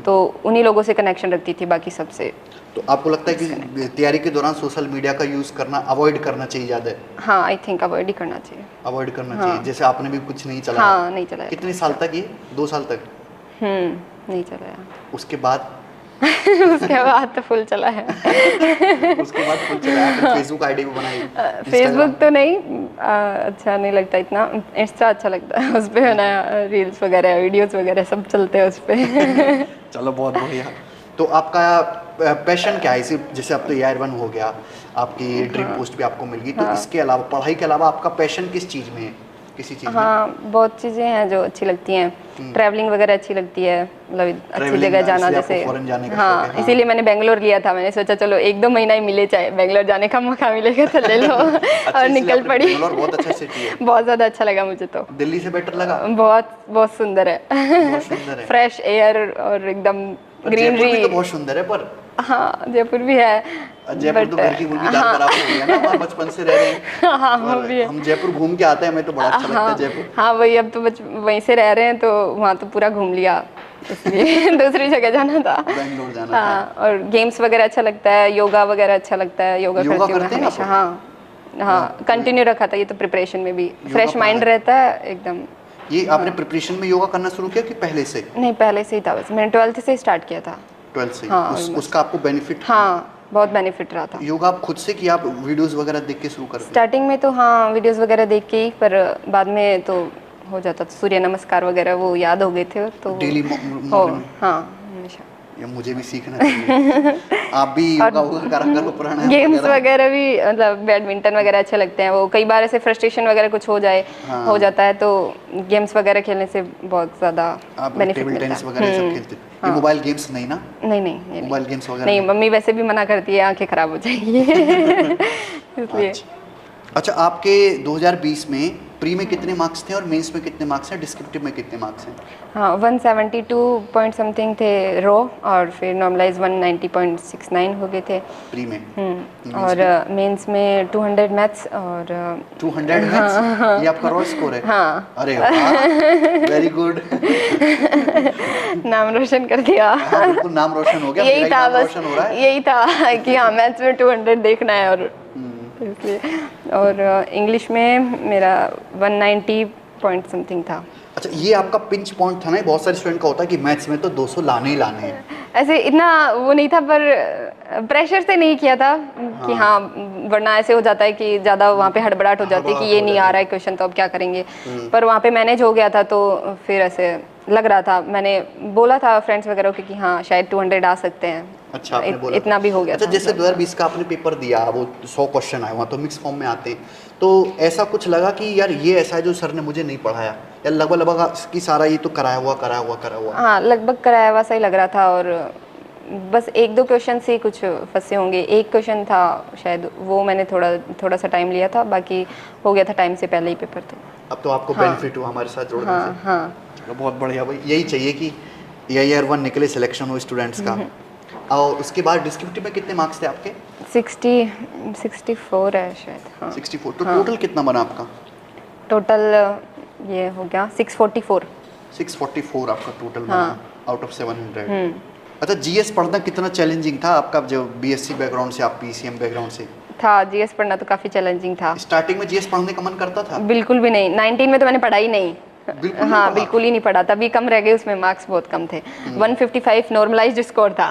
तो उन्हीं लोगों से कनेक्शन रखती थी, बाकी सबसे। तो आपको लगता है कि तैयारी के दौरान सोशल मीडिया का यूज़ करना अवॉइड करना चाहिए ज़्यादा? हाँ, आई थिंक अवॉइड ही करना चाहिए। अवॉइड करना चाहिए। जैसे आपने भी कुछ नहीं चलाया? हाँ, नहीं चलाया। कितने साल तक ये? 2 साल तक? नहीं चलाया। उसके बाद? उसके बाद तो फुल चला है। उसके बाद फुल चलाया, फिर फेसबुक आईडी भी बनाई? फेसबुक तो नहीं, अच्छा नहीं लगता इतना, इंस्टा अच्छा लगता है, उस पर ना रील्स वगैरह, वीडियोस वगैरह सब चलते हैं उस पर। चलो, बहुत बढ़िया। तो आपका पैशन क्या है? इसे जैसे अब तो AIR 1 हो गया, आपकी ड्रीम पोस्ट भी आपको मिल गई, तो इसके अलावा, पढ़ाई के अलावा आपका पैशन किस चीज़ में है? किसी चीज़ में? हाँ, बहुत चीज़ें हैं जो अच्छी लगती हैं। ट्रैवलिंग वगैरह अच्छी लगती है, मतलब अच्छी जगह जाना, जैसे। फॉरेन जाने का हाँ, शौक है? इसीलिए मैंने बेंगलोर लिया था। मैंने सोचा चलो 1-2 महीना ही मिले, चाहे बेंगलोर जाने का मौका मिलेगा तो ले लो। अच्छा, और इसलिए निकल आपने पड़ी। बेंगलोर बहुत अच्छा सिटी है। बहुत ज़्यादा अच्छा लगा मुझे तो। दिल्ली से बेटर लगा? बहुत बहुत सुंदर है। बहुत सुंदर है। फ्रेश एयर और एकदम पर जयपुर भी ग्रीनरी। तो बहुत सुंदर है। पर हाँ, जयपुर भी है, जयपुर तो घर की मुर्गी दाल बराबर हो गया ना, हम बचपन से रह रहे हैं। हाँ, वो भी है। हम जयपुर घूम के आते हैं, हमें तो बड़ा अच्छा लगता है जयपुर। हाँ, वही, अब तो वहीं से रह रहे हैं तो वहाँ तो पूरा घूम लिया, इसलिए दूसरी जगह जाना था। बेंगलोर जाना हाँ, और गेम्स वगैरह अच्छा लगता है, योगा वगैरह अच्छा लगता है, योगा करती हूँ मैं करते हैं हमेशा। आप? हाँ हाँ, कंटिन्यू रखा था ये तो, प्रिपरेशन में भी फ्रेश माइंड रहता है एकदम। ये आपने प्रिपरेशन में योगा करना शुरू किया कि पहले से? नहीं, पहले से ही था, बस मैंने 12th से स्टार्ट किया था। 12th से? हाँ, उसका आपको बेनिफिट? हाँ, बहुत बेनिफिट रहा था। योगा आप खुद से, कि आप वीडियोस वगैरह देख के शुरू करते? स्टार्टिंग में तो हाँ, वीडियोस वगैरह देख के ही, पर बाद में तो हो जाता था। सूर्य नमस्कार वगैरह वो याद हो गए थे तो डेली हाँ, हमेशा। ये मुझे भी सीखना चाहिए। आप भी योगा करा करो, प्राणायाम गेम्स वगैरह भी, मतलब बैडमिंटन वगैरह अच्छे लगते हैं। वो कई बार ऐसे फ्रस्ट्रेशन वगैरह कुछ हो जाए, हो जाता है, तो गेम्स वगैरह खेलने से बहुत ज़्यादा बेनिफिट मिलता है। टेनिस वगैरह सब खेलते? ये मोबाइल गेम्स नहीं ना? नहीं, मोबाइल गेम्स वगैरह नहीं, मम्मी वैसे भी मना करती है, आंखें खराब हो जाएंगी। इसलिए। अच्छा, आपके 2020 में प्री में कितने मार्क्स थे और मेंस में कितने मार्क्स हैं, डिस्क्रिप्टिव में कितने मार्क्स हैं? हाँ, 172 पॉइंट समथिंग थे रो, और फिर नॉर्मलाइज 190.69 हो गए थे प्री में। और मेंस में 200 मैथ्स और 200 मैथ्स? ये आपका रॉ स्कोर है? हाँ। अरे वाह, वेरी गुड। नाम रोशन कर दिया। हाँ, बिल्कुल नाम रोशन हो गया। यही था नाम बस, रोशन हो रहा है। यही था कि हाँ, मैथ्स में 200 देखना है, और इसलिए। और इंग्लिश में मेरा 190 पॉइंट समथिंग था। अच्छा, ये आपका पिंच पॉइंट था ना? बहुत सारे स्टूडेंट का होता है कि मैथ्स में तो 200 लाने ही लाने हैं। ऐसे इतना वो नहीं था, पर प्रेशर से नहीं किया था कि हाँ, वरना ऐसे हो जाता है कि ज़्यादा वहाँ पे हड़बड़ाहट हो जाती है कि ये नहीं आ रहा है क्वेश्चन, तो अब क्या करेंगे। पर वहाँ पे मैनेज हो गया था, तो फिर ऐसे लग रहा था, मैंने बोला था फ्रेंड्स वगैरह को कि हाँ, शायद 200 आ सकते हैं, अच्छा, आपने बोला इतना भी हो गया अच्छा, था। जैसे 2020 का आपने पेपर दिया, वो 100 क्वेश्चन आए, वहाँ तो मिक्स फॉर्म में आते हैं, तो ऐसा कुछ लगा कि यार ये ऐसा है जो सर ने मुझे नहीं पढ़ाया, या लगभग लगभग कि सारा ये तो कराया हुआ? हाँ, लगभग कराया हुआ सही लग रहा था, और बस एक दो क्वेश्चन से कुछ फंसे होंगे। एक क्वेश्चन था शायद, वो मैंने थोड़ा सा टाइम लिया था, बाकी हो गया था टाइम से पहले ही पेपर। तो अब तो आपको हाँ, बेनिफिट हुआ हमारे साथ जुड़ने हाँ, से। हाँ। चलो बहुत बढ़िया भाई, यही चाहिए कि AIR 1 निकले, सिलेक्शन हो स्टूडेंट्स का। और उसके बाद डिस्क्रिप्टिव में कितने मार्क्स थे आपके? 64 है शायद। हाँ, 64। तो हाँ। टोटल कितना बना आपका? टोटल ये हो गया 644। 644 आपका टोटल हाँ। बना आउट ऑफ 700। अच्छा, GS पढ़ना कितना चैलेंजिंग था आपका, जो BSc बैकग्राउंड से, आप PCM बैकग्राउंड से? था, जीएस पढ़ना तो काफ़ी चैलेंजिंग था। स्टार्टिंग में GS पढ़ने का मन करता था? बिल्कुल भी नहीं, 19 में तो मैंने पढ़ा ही नहीं। बिल्कुल नहीं हाँ, पढ़ा? बिल्कुल ही नहीं पढ़ा, तभी कम रह गए, उसमें मार्क्स बहुत कम थे। 155 नॉर्मलाइज्ड स्कोर था।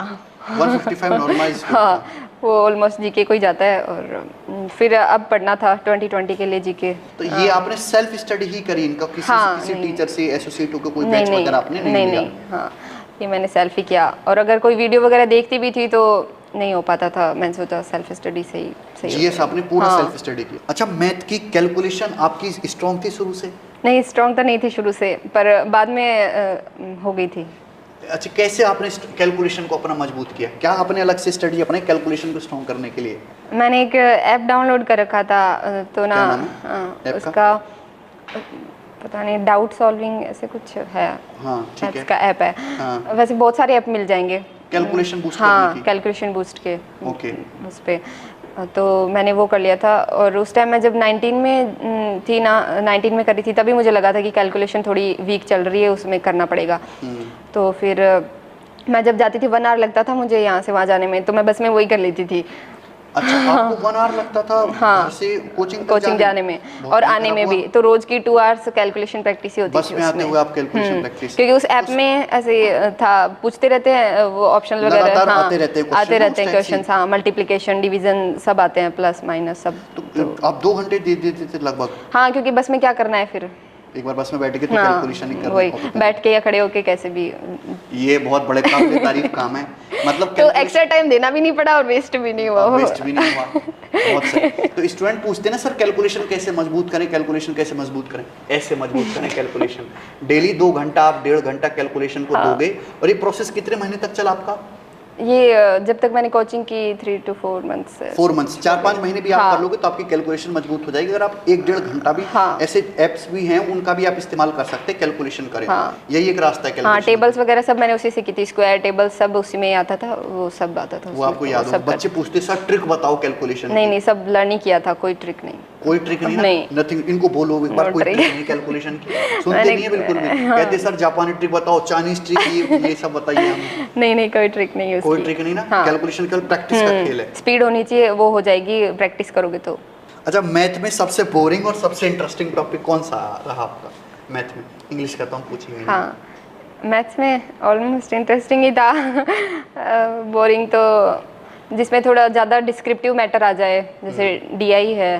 155 नॉर्मलाइज्ड। हाँ, वो ऑलमोस्ट जीके को ही जाता है, और फिर अब पढ़ना था 2020 के लिए जीके। तो ये आपने सेल्फ स्टडी ही करी इनका, हाँ, किसी नहीं। टीचर से एसोसिएट होकर कोई नहीं बैच वगैरह आपने नहीं लिया? हाँ, ये मैंने सेल्फ ही किया, और अगर कोई वीडियो वगैरह देखती भी थी तो नहीं हो पाता था, मैंने सोचा सेल्फ स्टडी से ही सही GS होता है। आपने पूरा हाँ। सेल्फ स्टडी किया। अच्छा, मैथ की कैलकुलेशन आपकी स्ट्रॉन्ग थी शुरू से? नहीं, स्ट्रॉन्ग तो नहीं थी शुरू से, पर बाद में हो गई थी। अच्छा, कैसे आपने कैलकुलेशन को अपना मजबूत किया? क्या आपने अलग से स्टडी अपने कैलकुलेशन को स्ट्रॉन्ग करने के लिए? मैंने एक ऐप डाउनलोड कर रखा था, तो ना, क्या नाम है ऐप का? उसका पता नहीं, डाउट सॉल्विंग ऐसे कुछ है। हाँ, ठीक है। का ऐप है। हाँ। वैसे बहुत सारे ऐप मिल जाएंगे कैलकुलेशन बूस्ट हाँ, करने की? कैलकुलेशन बूस्ट के। ओके। उस पे तो मैंने वो कर लिया था, और उस टाइम मैं जब 19 में थी ना, 19 में करी थी, तभी मुझे लगा था कि कैलकुलेशन थोड़ी वीक चल रही है, उसमें करना पड़ेगा। तो फिर मैं जब जाती थी 1 आवर लगता था मुझे यहाँ से वहाँ जाने में, तो मैं बस में वही कर लेती थी। अच्छा, आपको 1 आवर लगता था हाँ, घर से कोचिंग जाने में बहुत और ही आने खराब में हुआ। भी, तो रोज की 2 आवर्स कैलकुलेशन प्रैक्टिस ही होती बस थी में आते उसमें। हुए आप कैलकुलेशन प्रैक्टिस? क्योंकि उस ऐप में ऐसे था, पूछते रहते हैं वो ऑप्शनल वगैरह। लगातार हाँ, आते रहते हैं question आते ना रहते हैं उस type क्वेश्चंस। से। हाँ, मल्टीप्लिकेशन, डिवीजन सब आते हैं, प्लस माइनस सब। तो आप 2 घंटे दे देते थे लगभग? हाँ, क्योंकि बस में क्या करना है फिर। एक बार बस में बैठ के तो हाँ, कैलकुलेशन ही करनी वही होती बैठ के या खड़े होके कैसे भी। ये बहुत बड़े काबिल तारीफ काम है, मतलब तो एक्स्ट्रा टाइम देना भी नहीं पड़ा और वेस्ट भी नहीं हुआ। वेस्ट भी नहीं हुआ। बहुत सही। तो स्टूडेंट पूछते हैं ना, सर कैलकुलेशन कैसे मजबूत करें, कैलकुलेशन कैसे मजबूत करें? ऐसे मजबूत करें कैलकुलेशन। डेली 2 घंटा, आप 1.5 घंटा कैलकुलेशन को दोगे, और ये प्रोसेस कितने महीने तक चला आपका? ये जब तक मैंने कोचिंग की 3 to 4 मंथ्स। 4 मंथ्स, 4-5 महीने भी आप हाँ। कर लोगे तो आपकी कैलकुलेशन मजबूत हो जाएगी। अगर आप 1-1.5 घंटा भी, हाँ। ऐसे एप्स भी हैं उनका भी आप इस्तेमाल कर सकते हैं, कैलकुलेशन करें। हाँ। यही एक रास्ता है हाँ, कैलकुलेशन। टेबल्स वगैरह सब मैंने उसी से की थी, स्क्वायर टेबल सब उसी में आता था, वो सब आता था वो उसमें, आपको तो याद हो? सब बच्चे पूछते सर ट्रिक बताओ कैलकुलेशन नहीं की। नहीं, सब लर्न ही किया था, कोई ट्रिक नहीं। कोई ट्रिक नहीं ना? नहीं। नथिंग। इनको बोलो एक बार, No कोई trick। ट्रिक नहीं कैलकुलेशन की। सुनते मैंने- नहीं है बिल्कुल भी। हाँ। कहते सर जापानी ट्रिक बताओ, चाइनीज ट्रिक, ये सब बताइए हमें। नहीं नहीं, कोई ट्रिक नहीं है उसकी। कोई ट्रिक नहीं ना? हाँ। कैलकुलेशन केवल प्रैक्टिस का खेल है। स्पीड होनी चाहिए, वो हो जाएगी प्रैक्टिस करोगे तो। अच्छा, मैथ में सबसे बोरिंग और सबसे इंटरेस्टिंग टॉपिक कौन सा रहा आपका मैथ में? इंग्लिश का तो हम पूछेंगे। हाँ, मैथ्स में ऑलमोस्ट इंटरेस्टिंग ही था। बोरिंग तो जिसमें थोड़ा ज़्यादा डिस्क्रिप्टिव मैटर आ जाए, जैसे DI है।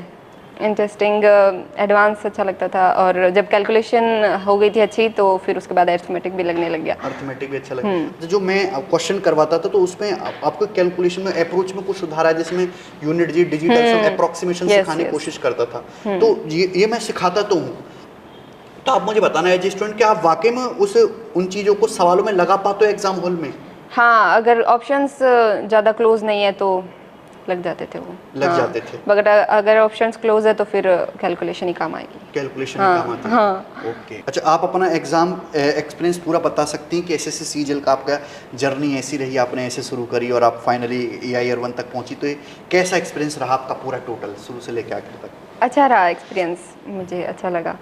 इंटरेस्टिंग एडवांस अच्छा लगता था, और जब कैलकुलेशन हो गई थी अच्छी, तो फिर उसके बाद अरिथमेटिक भी लगने लग गया। अर्थमेटिक भी अच्छा लगा। तो जो मैं क्वेश्चन करवाता था, तो उसमें आपको कैलकुलेशन में अप्रोच में कुछ सुधार है, जिसमें यूनिट जी, डिजिटल सब अप्रोक्सीमेशन Yes, सिखाने की yes। कोशिश करता था। तो ये मैं सिखाता तो हूँ, तो आप मुझे बताना है, स्टूडेंट, क्या आप वाकई में उन चीज़ों को सवालों में लगा पाते हो एग्जाम हॉल में? हाँ, अगर ऑप्शंस ज़्यादा क्लोज नहीं है तो लग जाते थे वो। लग जाते थे। मगर अगर ऑप्शंस क्लोज है तो फिर कैलकुलेशन ही काम आएगी। कैलकुलेशन हाँ, काम आती है। हाँ। ओके। अच्छा, आप अपना एग्जाम एक्सपीरियंस पूरा बता सकती हैं कि SSC सीजीएल का आपका जर्नी ऐसी रही, आपने ऐसे शुरू करी और आप फाइनली AIR 1 तक पहुंची, तो ये कैसा एक्सपीरियंस रहा आपका पूरा टोटल शुरू से लेकर आखिर तक? अच्छा रहा एक्सपीरियंस, मुझे अच्छा लगा।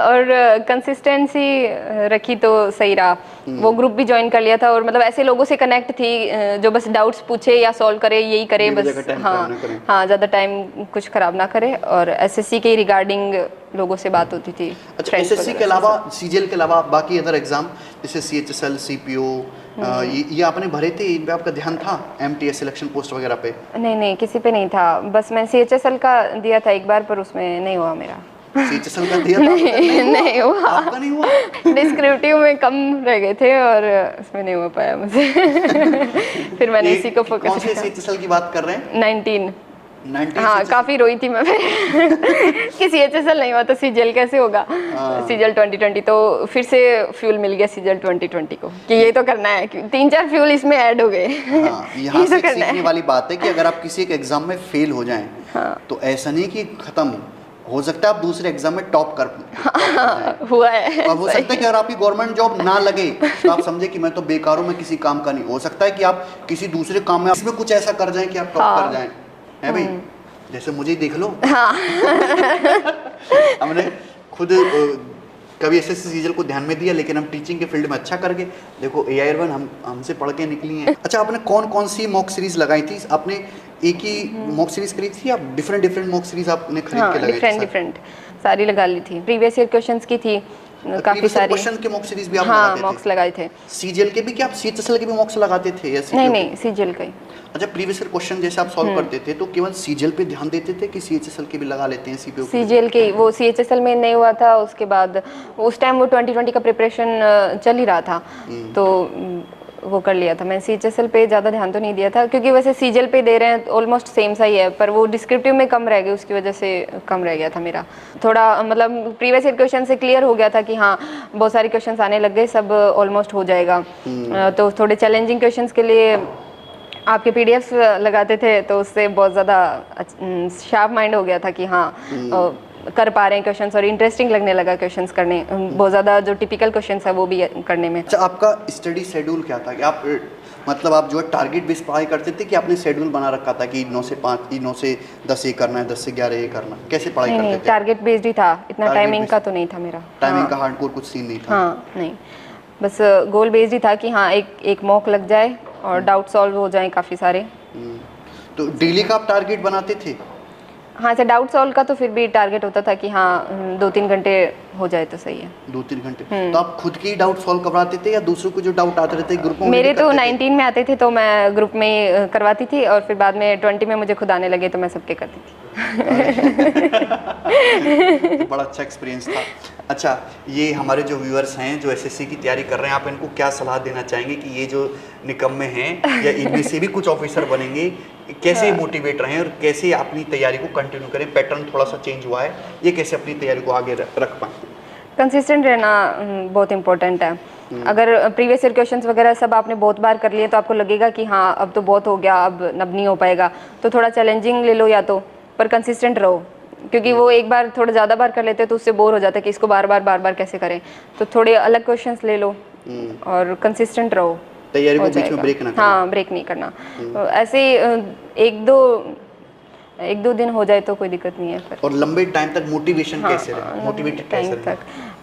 और कंसिस्टेंसी रखी तो सही रहा। वो ग्रुप भी ज्वाइन कर लिया था, और मतलब ऐसे लोगों से कनेक्ट थी जो बस डाउट्स पूछे या सॉल्व करे, यही करे बस। हाँ हाँ, ज़्यादा टाइम कुछ ख़राब ना करे, और SSC के रिगार्डिंग लोगों से बात होती थी। अच्छा, SSC के अलावा, सीजीएल के अलावा बाकी अदर एग्जाम जैसे CHSL, CPO, ये आपने भरे थे? इन पे आपका ध्यान था? MTS सिलेक्शन पोस्ट वगैरह पे? नहीं नहीं, किसी पे नहीं था। बस मैं CHSL का दिया था एक बार, पर उसमें नहीं हुआ मेरा। CHSL का दिया था? नहीं हुआ। आपका नहीं हुआ? डिस्क्रिप्टिव में कम रह गए थे और उसमें नहीं हो पाया मुझे। फिर मैंने इसी को फोकस कौन से किया। CHSL की बात कर रहे हैं? 19। 19 हाँ CHSL? काफी रोई थी मैं कि CHSL नहीं हुआ तो सीजीएल कैसे होगा। सीजीएल 2020 तो फिर से फ्यूल मिल गया सीजीएल 2020 को कि ये तो करना है, 3-4 फ्यूल इसमें ऐड हो गए। हाँ, यहाँ ये से तो करना सीखने है। वाली बात है कि अगर आप किसी एक एग्जाम में फेल हो जाएं, हाँ। तो ऐसा नहीं कि खत्म, हो सकता है आप दूसरे एग्जाम में टॉप कर जाएं। हुआ है। अब हो सकता है कि अगर आपकी गवर्नमेंट जॉब ना लगे तो आप समझे कि मैं तो बेकार हूँ, मैं किसी काम का नहीं। हो सकता है कि आप किसी दूसरे काम में इसमें कुछ ऐसा कर जाएं कि आप टॉप कर जाएं, है भाई? जैसे मुझे ही देख लो। हाँ। हमने खुद कभी एसएससी सीजीएल को ध्यान में दिया, लेकिन हम टीचिंग के फील्ड में अच्छा कर गए। देखो AIR1 हमसे पढ़ के निकली हैं। अच्छा, आपने कौन कौन सी मॉक सीरीज लगाई थी? आपने एक ही मॉक सीरीज खरीदी थी या डिफरेंट मॉक सीरीज आपने खरीद के लगाई थी? डिफरेंट सारी लगा ली थी। प्रीवियस ईयर क्वेश्चंस की थी काफी सारी। क्वेश्चन के मॉक सीरीज भी आप हाँ लगाते मॉक्स थे? लगाए थे। सीजीएल के भी? क्या आप CHSL के भी मॉक्स लगाते थे या नहीं नहीं सीजीएल का ही। अच्छा, प्रीवियस ईयर क्वेश्चन जैसे आप सॉल्व करते थे तो केवल सीजीएल पे ध्यान देते थे कि CHSL के भी लगा लेते हैं? सीपीओ सीजीएल के वो CHSL में नहीं हुआ था, उसके बाद उस टाइम वो 2020 का प्रिपरेशन चल ही रहा था तो वो कर लिया था। मैं CHSL पे ज़्यादा ध्यान तो नहीं दिया था, क्योंकि वैसे सीजीएल पे दे रहे हैं ऑलमोस्ट सेम सा ही है, पर वो डिस्क्रिप्टिव में कम रह गई, उसकी वजह से कम रह गया था मेरा थोड़ा। मतलब प्रीवियस ईयर क्वेश्चन से क्लियर हो गया था कि हाँ बहुत सारे क्वेश्चंस आने लग गए, सब ऑलमोस्ट हो जाएगा। तो थोड़े चैलेंजिंग क्वेश्चंस के लिए आपके पीडीएफ लगाते थे, तो उससे बहुत ज़्यादा शार्प माइंड हो गया था कि हाँ कर पा रहे हैं क्वेश्चंस, और इंटरेस्टिंग लगने लगा क्वेश्चंस करने। बहुत ज़्यादा जो टिपिकल क्वेश्चंस है वो भी करने में। अच्छा, आपका स्टडी शेड्यूल क्या था? कि आप मतलब आप जो है टारगेट बेस्ड पढ़ाई करते थे कि आपने शेड्यूल बना रखा था कि 9 से 5, 9 से 10 ये करना है, 10 से 11 ये करना? कैसे पढ़ाई करते थे? टारगेट बेस्ड ही था, इतना टाइमिंग का तो नहीं था मेरा। टाइमिंग का हार्डकोर कुछ सीन नहीं था? हाँ नहीं, बस गोल बेस्ड ही था कि हाँ एक मॉक लग जाए और डाउट सॉल्व हो जाए काफ़ी सारे। तो डेली का आप टारगेट बनाते थे? हाँ से डाउट सॉल्व का तो फिर भी टारगेट होता था कि हाँ 2-3 घंटे हो जाए तो सही है। 2-3 घंटे? तो आप खुद के ही डाउट सॉल्व करवाते थे या दूसरों को जो डाउट आते रहते ग्रुप में? मेरे तो 19 में आते थे तो मैं ग्रुप में ही करवाती थी, और फिर बाद में 20 में मुझे खुद आने लगे तो मैं सबके करती थी। बड़ा अच्छा एक्सपीरियंस था। अच्छा, ये हमारे जो व्यूअर्स हैं जो एसएससी की तैयारी कर रहे हैं, आप इनको क्या सलाह देना चाहेंगे कि ये जो निकम्मे हैं या इनमें से भी कुछ ऑफिसर बनेंगे, कैसे मोटिवेट रहें और कैसे अपनी तैयारी को कंटिन्यू करें? पैटर्न थोड़ा सा चेंज हुआ है, ये कैसे अपनी तैयारी को आगे रख पाएँ? कंसिस्टेंट रहना बहुत इंपॉर्टेंट है। अगर प्रीवियस ईयर क्वेश्चंस वगैरह सब आपने बहुत बार कर लिए तो आपको लगेगा कि हाँ अब तो बहुत हो गया, अब नहीं हो पाएगा, तो थोड़ा चैलेंजिंग ले लो या तो, पर कंसिस्टेंट रहो। क्योंकि वो एक बार थोड़ा ज़्यादा बार कर लेते हैं तो उससे बोर हो जाता है कि इसको बार बार कैसे करें। तो थोड़े अलग क्वेश्चंस ले लो और कंसिस्टेंट रहो, तैयारी को बीच में ब्रेक ना करना। हाँ ब्रेक नहीं करना। ऐसे एक दो दिन हो जाए तो कोई दिक्कत नहीं है। पर और लंबे टाइम तक मोटिवेशन कैसे रहे? मोटिवेटेड कैसे रहे?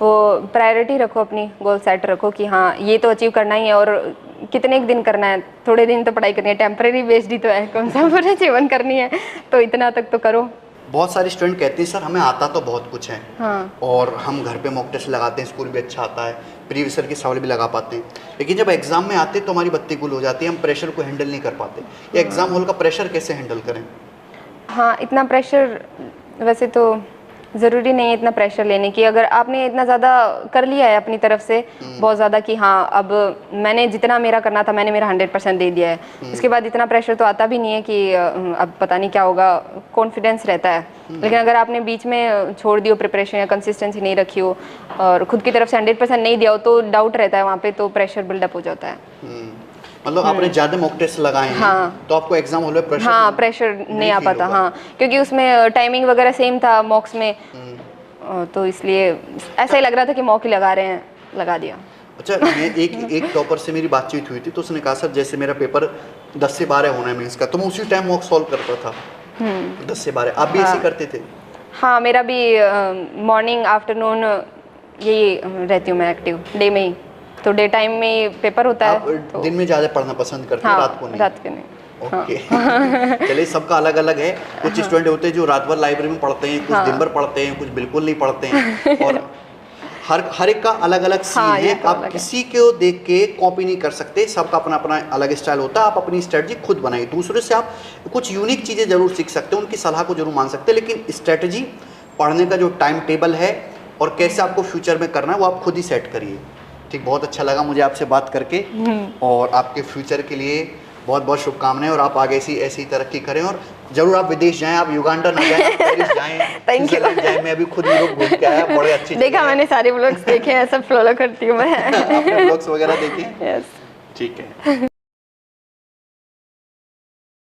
वो प्रायोरिटी रखो, अपनी गोल सेट रखो कि हाँ ये तो अचीव करना ही है, और कितने एक दिन करना है, थोड़े दिन तो पढ़ाई करनी है, टेम्परेरी बेस्ड ही तो है, कौन सा पूरे जीवन करनी है, तो इतना तक तो करो। बहुत सारे स्टूडेंट कहते हैं सर हमें आता तो बहुत कुछ है, हाँ। और हम घर पे मॉक टेस्ट लगाते हैं, स्कूल भी अच्छा आता है, प्रीवियस ईयर के सवाल भी लगा पाते हैं, लेकिन जब एग्जाम में आते हैं तो हमारी बत्ती गुल हो जाती है, हम प्रेशर को हैंडल नहीं कर पाते। ये एग्जाम हॉल का प्रेशर कैसे हैंडल करें? हाँ इतना प्रेशर वैसे तो ज़रूरी नहीं है इतना प्रेशर लेने की। अगर आपने इतना ज़्यादा कर लिया है अपनी तरफ से बहुत ज़्यादा कि हाँ अब मैंने जितना मेरा करना था मैंने मेरा 100% दे दिया है, उसके बाद इतना प्रेशर तो आता भी नहीं है कि अब पता नहीं क्या होगा, कॉन्फिडेंस रहता है। लेकिन अगर आपने बीच में छोड़ दी हो प्रिपरेशन या कंसिस्टेंसी नहीं रखी हो और खुद की तरफ से 100% नहीं दिया हो तो डाउट रहता है वहाँ पे, तो प्रेशर बिल्डअप हो जाता है। मतलब आपने ज़्यादा मॉक टेस्ट लगाए हैं तो आपको एग्जाम हॉल में प्रेशर? हाँ प्रेशर नहीं आ पाता। हाँ क्योंकि उसमें टाइमिंग वगैरह सेम था मॉक्स में, तो इसलिए ऐसा ही लग रहा था कि मॉक ही लगा रहे हैं, लगा दिया। अच्छा, मैं एक टॉपर से मेरी बातचीत हुई थी तो उसने कहा सर जैसे मेरा पेपर 10 से 12 होना है मीन्स का, तो मैं उसी टाइम मॉक सॉल्व करता था 10 से 12। आप भी ऐसे करते थे? हाँ मेरा भी मॉर्निंग आफ्टरनून यही रहती हूँ मैं एक्टिव, डे में ही, तो डे टाइम में पेपर होता है तो दिन में ज़्यादा पढ़ना पसंद करते हैं, रात को नहीं? रात को नहीं। ओके। चलिए सबका अलग अलग है। कुछ स्टूडेंट होते हैं जो रात भर लाइब्रेरी में पढ़ते हैं, कुछ दिन भर पढ़ते हैं, कुछ बिल्कुल नहीं पढ़ते हैं, और हर एक का अलग अलग सीन है। तो आप किसी को देख के कॉपी नहीं कर सकते, सबका अपना अपना अलग स्टाइल होता है। आप अपनी स्ट्रेटजी खुद बनाइए, दूसरे से आप कुछ यूनिक चीज़ें जरूर सीख सकते हैं, उनकी सलाह को जरूर मान सकते हैं, लेकिन स्ट्रेटजी पढ़ने का जो टाइम टेबल है और कैसे आपको फ्यूचर में करना है वो आप खुद ही सेट करिए। ठीक, बहुत अच्छा लगा मुझे आपसे बात करके और आपके फ्यूचर के लिए बहुत बहुत शुभकामनाएं और आप आगे ऐसी तरक्की करें और जरूर आप विदेश जाएं, आप युगांडा ना जाएं, आप पेरिस जाएं, स्विट्जरलैंड जाएं। मैं अभी खुद यूरोप घूम के आया, बड़े अच्छी देखा मैंने सारे व्लॉग्स देखे हैं, सब फॉलो करती हूँ मैं। आपने व्लॉग्स वगैरह देखे? यस। ठीक है।